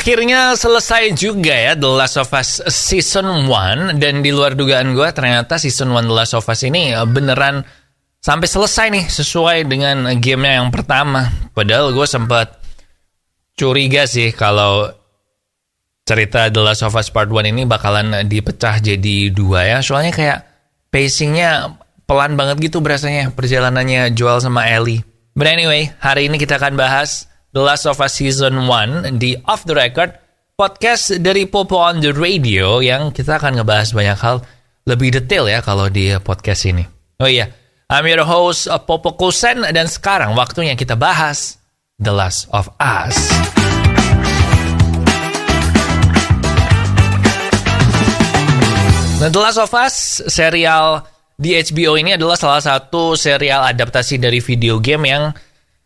Akhirnya selesai juga ya The Last of Us Season 1. Dan di luar dugaan gue, ternyata Season 1 The Last of Us ini beneran sampai selesai nih, sesuai dengan gamenya yang pertama. Padahal gue sempat curiga sih kalau cerita The Last of Us Part 1 ini bakalan dipecah jadi 2 ya. Soalnya kayak pacingnya pelan banget gitu berasanya, perjalanannya Joel sama Ellie. But anyway, hari ini kita akan bahas The Last of Us Season 1 di Off The Record, podcast dari Popo on the Radio, yang kita akan ngebahas banyak hal lebih detail ya kalau di podcast ini. Oh iya, I'm your host Popo Kusen, dan sekarang waktunya kita bahas The Last of Us. Nah, The Last of Us, serial di HBO ini adalah salah satu serial adaptasi dari video game yang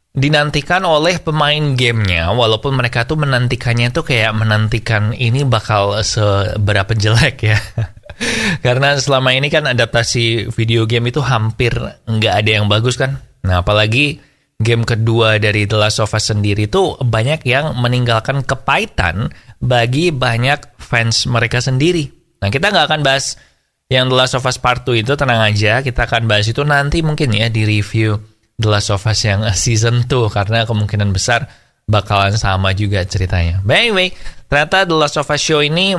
dinantikan oleh pemain gamenya, walaupun mereka tuh menantikannya tuh kayak menantikan ini bakal seberapa jelek ya. Karena selama ini kan adaptasi video game itu hampir nggak ada yang bagus kan. Nah, apalagi game kedua dari The Last of Us sendiri tuh banyak yang meninggalkan kepahitan bagi banyak fans mereka sendiri. Nah, kita nggak akan bahas yang The Last of Us Part 2 itu, tenang aja. Kita akan bahas itu nanti mungkin ya di review The Last of Us yang Season 2, karena kemungkinan besar bakalan sama juga ceritanya. But anyway, ternyata The Last of Us show ini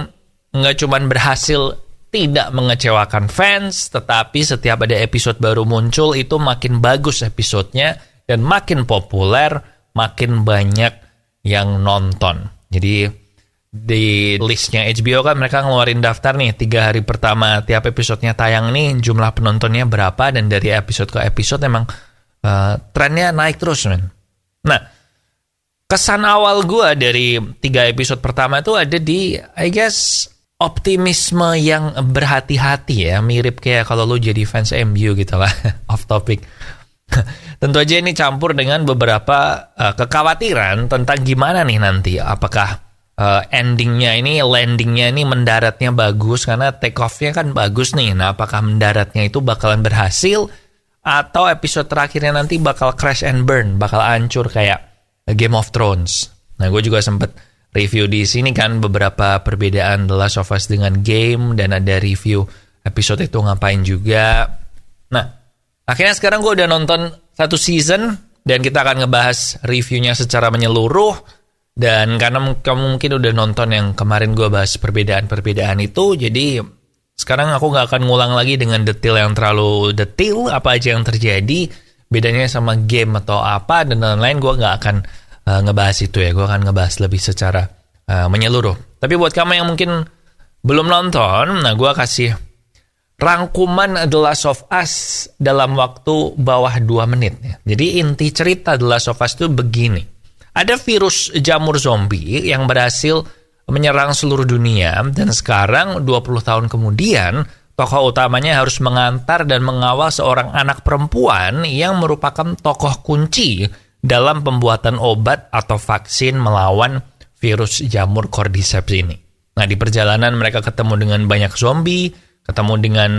nggak cuma berhasil tidak mengecewakan fans, tetapi setiap ada episode baru muncul itu makin bagus episodenya, dan makin populer, makin banyak yang nonton. Jadi di listnya HBO kan mereka ngeluarin daftar nih, 3 hari pertama tiap episodenya tayang nih jumlah penontonnya berapa, dan dari episode ke episode emang trennya naik terus, men. Nah, kesan awal gue dari 3 episode pertama itu ada di, I guess, optimisme yang berhati-hati ya. Mirip kayak kalau lu jadi fans MU gitu lah. Off topic. Tentu aja ini campur dengan beberapa kekhawatiran tentang gimana nih nanti. Apakah endingnya ini, landingnya ini, mendaratnya bagus, karena take off-nya kan bagus nih. Nah, apakah mendaratnya itu bakalan berhasil, atau episode terakhirnya nanti bakal crash and burn, bakal hancur kayak Game of Thrones. Nah, gue juga sempet review di sini kan beberapa perbedaan The Last of Us dengan game, dan ada review episode itu ngapain juga. Nah, akhirnya sekarang gue udah nonton 1 season, dan kita akan ngebahas reviewnya secara menyeluruh. Dan karena kamu mungkin udah nonton yang kemarin gue bahas perbedaan-perbedaan itu, jadi sekarang aku nggak akan ngulang lagi dengan detail yang terlalu detail apa aja yang terjadi, bedanya sama game atau apa, dan lain-lain. Gue nggak akan ngebahas itu ya. Gue akan ngebahas lebih secara menyeluruh. Tapi buat kamu yang mungkin belum nonton, nah gue kasih rangkuman The Last of Us dalam waktu bawah 2 menit ya. Jadi inti cerita The Last of Us itu begini. Ada virus jamur zombie yang berhasil menyerang seluruh dunia, dan sekarang 20 tahun kemudian tokoh utamanya harus mengantar dan mengawal seorang anak perempuan yang merupakan tokoh kunci dalam pembuatan obat atau vaksin melawan virus jamur Cordyceps ini. Nah, di perjalanan mereka ketemu dengan banyak zombie, ketemu dengan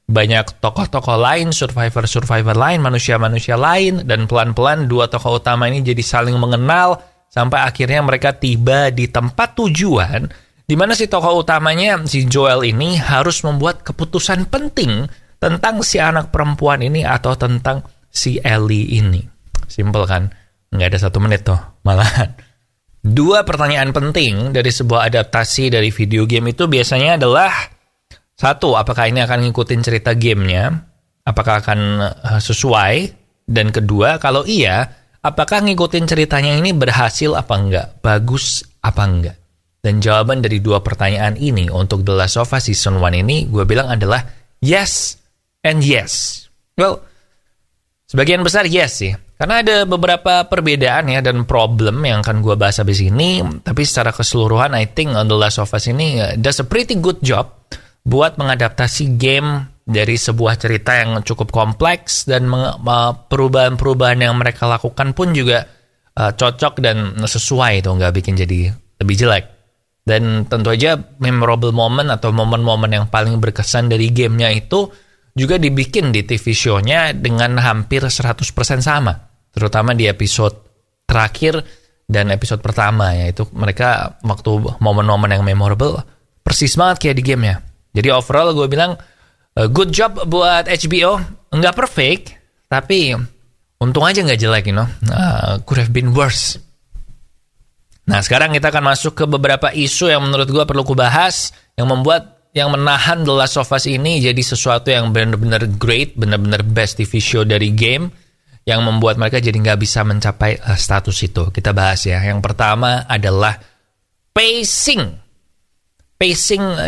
banyak tokoh-tokoh lain, survivor lain, manusia-manusia lain, dan pelan-pelan 2 tokoh utama ini jadi saling mengenal, sampai akhirnya mereka tiba di tempat tujuan, di mana si tokoh utamanya, si Joel ini, harus membuat keputusan penting tentang si anak perempuan ini atau tentang si Ellie ini. Simple kan? Nggak ada 1 menit tuh, malahan. 2 pertanyaan penting dari sebuah adaptasi dari video game itu biasanya adalah, 1, apakah ini akan ngikutin cerita gamenya? Apakah akan sesuai? Dan kedua, kalau iya, apakah ngikutin ceritanya ini berhasil apa enggak? Bagus apa enggak? Dan jawaban dari 2 pertanyaan ini untuk The Last of Us Season 1 ini, gue bilang adalah yes and yes. Well, sebagian besar yes sih. Karena ada beberapa perbedaan ya dan problem yang akan gue bahas habis ini. Tapi secara keseluruhan, I think The Last of Us ini does a pretty good job buat mengadaptasi game dari sebuah cerita yang cukup kompleks, dan perubahan-perubahan yang mereka lakukan pun juga cocok dan sesuai tuh, nggak bikin jadi lebih jelek. Dan tentu aja memorable moment atau momen-momen yang paling berkesan dari gamenya itu juga dibikin di TV show-nya dengan hampir 100% sama. Terutama di episode terakhir dan episode pertama ya. Itu mereka waktu momen-momen yang memorable persis banget kayak di gamenya. Jadi overall gue bilang good job buat HBO. Nggak perfect, tapi untung aja nggak jelek, could have been worse. Nah, sekarang kita akan masuk ke beberapa isu yang menurut gue perlu kubahas, yang menahan The Last of Us ini jadi sesuatu yang benar-benar great, benar-benar best TV show dari game, yang membuat mereka jadi nggak bisa mencapai status itu. Kita bahas ya. Yang pertama adalah pacing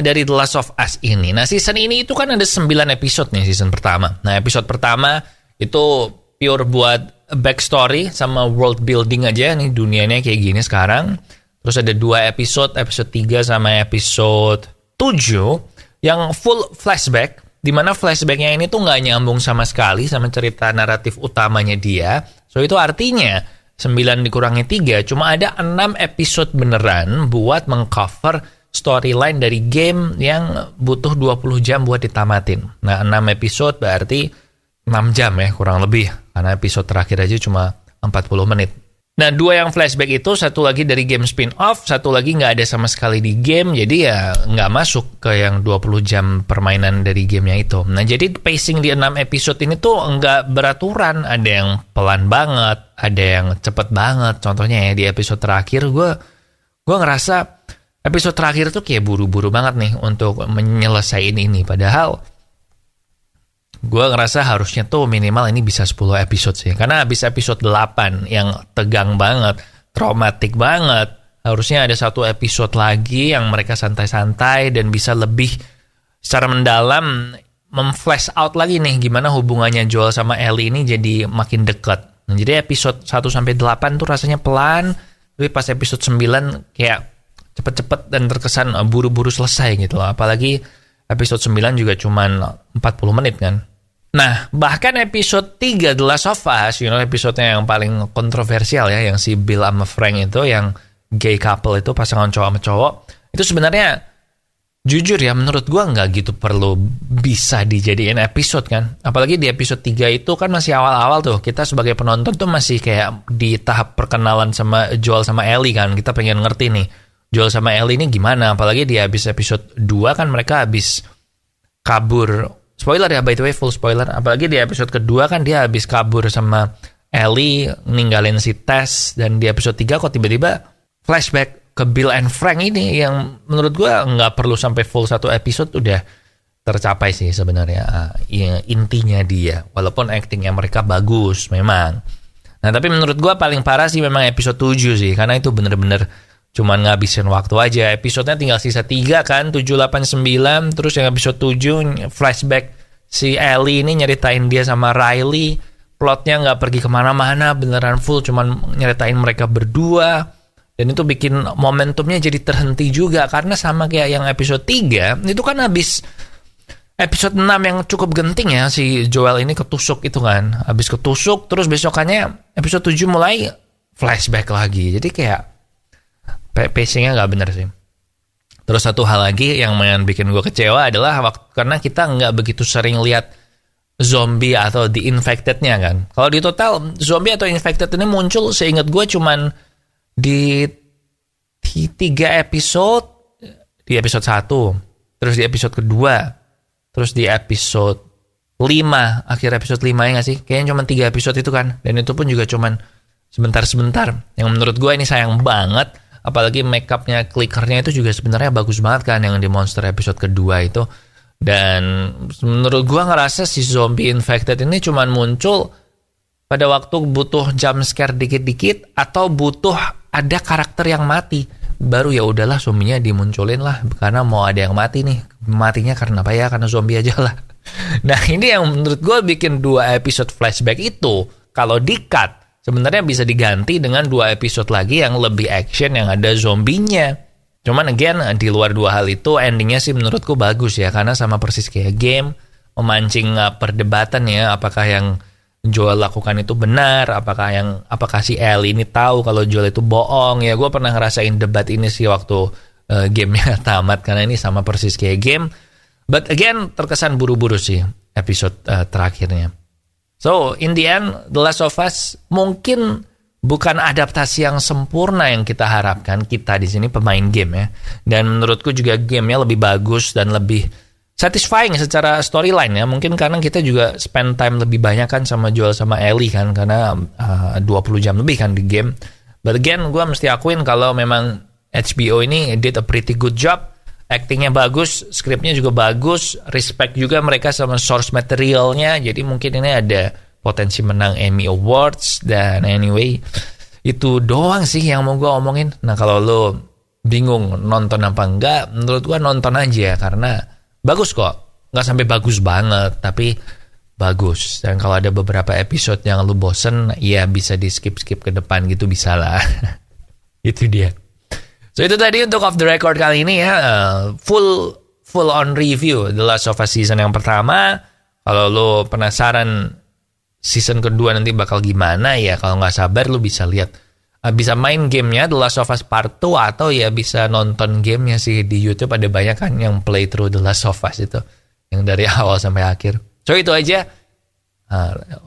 dari The Last of Us ini. Nah, season ini itu kan ada 9 episode nih, season pertama. Nah, episode pertama itu pure buat backstory sama world building aja. Nih dunianya kayak gini sekarang. Terus ada 2 episode 3 sama episode 7 yang full flashback, dimana flashbacknya ini tuh nggak nyambung sama sekali sama cerita naratif utamanya dia. So itu artinya 9 dikurangi 3, cuma ada 6 episode beneran buat mengcover storyline dari game yang butuh 20 jam buat ditamatin. Nah, 6 episode berarti 6 jam ya kurang lebih, karena episode terakhir aja cuma 40 menit. Nah, 2 yang flashback itu, satu lagi dari game spin-off, satu lagi nggak ada sama sekali di game, jadi ya nggak masuk ke yang 20 jam permainan dari gamenya itu. Nah, jadi pacing di 6 episode ini tuh nggak beraturan, ada yang pelan banget, ada yang cepet banget. Contohnya ya di episode terakhir, gue ngerasa episode terakhir tuh kayak buru-buru banget nih untuk menyelesaikan ini, padahal gue ngerasa harusnya tuh minimal ini bisa 10 episode sih. Karena habis episode 8 yang tegang banget, traumatik banget, harusnya ada 1 episode lagi yang mereka santai-santai dan bisa lebih secara mendalam memflash out lagi nih gimana hubungannya Joel sama Ellie ini jadi makin dekat. Nah, jadi episode 1-8 tuh rasanya pelan, tapi pas episode 9 kayak cepet-cepet dan terkesan buru-buru selesai gitu loh. Apalagi episode 9 juga cuman 40 menit kan. Nah, bahkan episode 3 The Last of Us, episode-nya yang paling kontroversial ya, yang si Bill sama Frank itu, yang gay couple itu, pasangan cowok sama cowok, itu sebenarnya jujur ya, menurut gua nggak gitu perlu bisa dijadiin episode kan. Apalagi di episode 3 itu kan masih awal-awal tuh, kita sebagai penonton tuh masih kayak di tahap perkenalan sama Joel sama Ellie kan. Kita pengen ngerti nih, Joel sama Ellie ini gimana. Apalagi di habis episode 2 kan mereka habis kabur. Spoiler ya, by the way, full spoiler. Apalagi di episode kedua kan dia habis kabur sama Ellie, ninggalin si Tess. Dan di episode 3 kok tiba-tiba flashback ke Bill and Frank ini, yang menurut gue nggak perlu sampai full 1 episode udah tercapai sih sebenarnya intinya dia. Walaupun actingnya mereka bagus memang. Nah, tapi menurut gue paling parah sih memang episode 7 sih. Karena itu bener-bener cuman ngabisin waktu aja. Episodenya tinggal sisa 3 kan, 7, 8, 9. Terus yang episode 7 flashback si Ellie ini nyeritain dia sama Riley. Plotnya gak pergi kemana-mana, beneran full cuman nyeritain mereka berdua. Dan itu bikin momentumnya jadi terhenti juga. Karena sama kayak yang episode 3, itu kan habis episode 6 yang cukup genting ya, si Joel ini ketusuk itu kan. Habis ketusuk, terus besokannya episode 7 mulai flashback lagi. Jadi kayak pacingnya nggak bener sih. Terus satu hal lagi yang bikin gue kecewa adalah karena kita nggak begitu sering lihat zombie atau the infected-nya kan. Kalau di total zombie atau infected ini muncul seingat gue cuman di 3 episode. Di episode 1, terus di episode kedua, terus di episode 5, akhir episode 5 ya nggak sih? Kayaknya cuma 3 episode itu kan. Dan itu pun juga cuman sebentar-sebentar. Yang menurut gue ini sayang banget. Apalagi makeupnya, clickernya itu juga sebenarnya bagus banget kan yang di monster episode kedua itu. Dan menurut gua ngerasa si zombie infected ini cuman muncul pada waktu butuh jump scare dikit-dikit atau butuh ada karakter yang mati. Baru ya udahlah zombinya dimunculin lah karena mau ada yang mati nih. Matinya karena apa ya? Karena zombie aja lah. Nah, ini yang menurut gua bikin 2 episode flashback itu kalau di-cut sebenarnya bisa diganti dengan 2 episode lagi yang lebih action, yang ada zombinya. Cuman again, di luar 2 hal itu, endingnya sih menurutku bagus ya. Karena sama persis kayak game, memancing perdebatan ya. Apakah yang Joel lakukan itu benar? Apakah si Ellie ini tahu kalau Joel itu bohong? Ya, gue pernah ngerasain debat ini sih waktu gamenya tamat. Karena ini sama persis kayak game. But again, terkesan buru-buru sih episode terakhirnya. So, in the end, The Last of Us mungkin bukan adaptasi yang sempurna yang kita harapkan, kita di sini pemain game ya. Dan menurutku juga gamenya lebih bagus dan lebih satisfying secara storyline ya. Mungkin karena kita juga spend time lebih banyak kan sama Joel sama Ellie kan, karena 20 jam lebih kan di game. But again, gue mesti akuin kalau memang HBO ini did a pretty good job. Actingnya bagus, skripnya juga bagus, respect juga mereka sama source materialnya. Jadi mungkin ini ada potensi menang Emmy Awards. Dan anyway, itu doang sih yang mau gue omongin. Nah kalau lo bingung nonton apa enggak, menurut gue nonton aja, karena bagus kok. Nggak sampai bagus banget, tapi bagus. Dan kalau ada beberapa episode yang lo bosen, ya bisa di skip-skip ke depan gitu, bisa lah. Itu dia. So itu tadi untuk Off The Record kali ini ya, full on review The Last of Us season yang pertama. Kalau lo penasaran season kedua nanti bakal gimana ya, kalau nggak sabar lo bisa lihat, bisa main gamenya The Last of Us Part 2, atau ya bisa nonton gamenya sih di YouTube. Ada banyak kan yang playthrough The Last of Us itu, yang dari awal sampai akhir. So itu aja.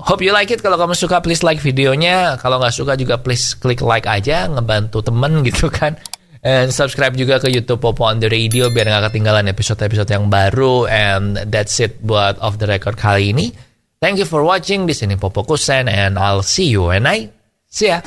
Hope you like it. Kalau kamu suka please like videonya. Kalau nggak suka juga please klik like aja, ngebantu temen gitu kan. And subscribe juga ke YouTube Popo on the Radio biar nggak ketinggalan episode-episode yang baru. And that's it buat Off The Record kali ini. Thank you for watching. Di sini Popo Kusen, and I'll see you when I see ya.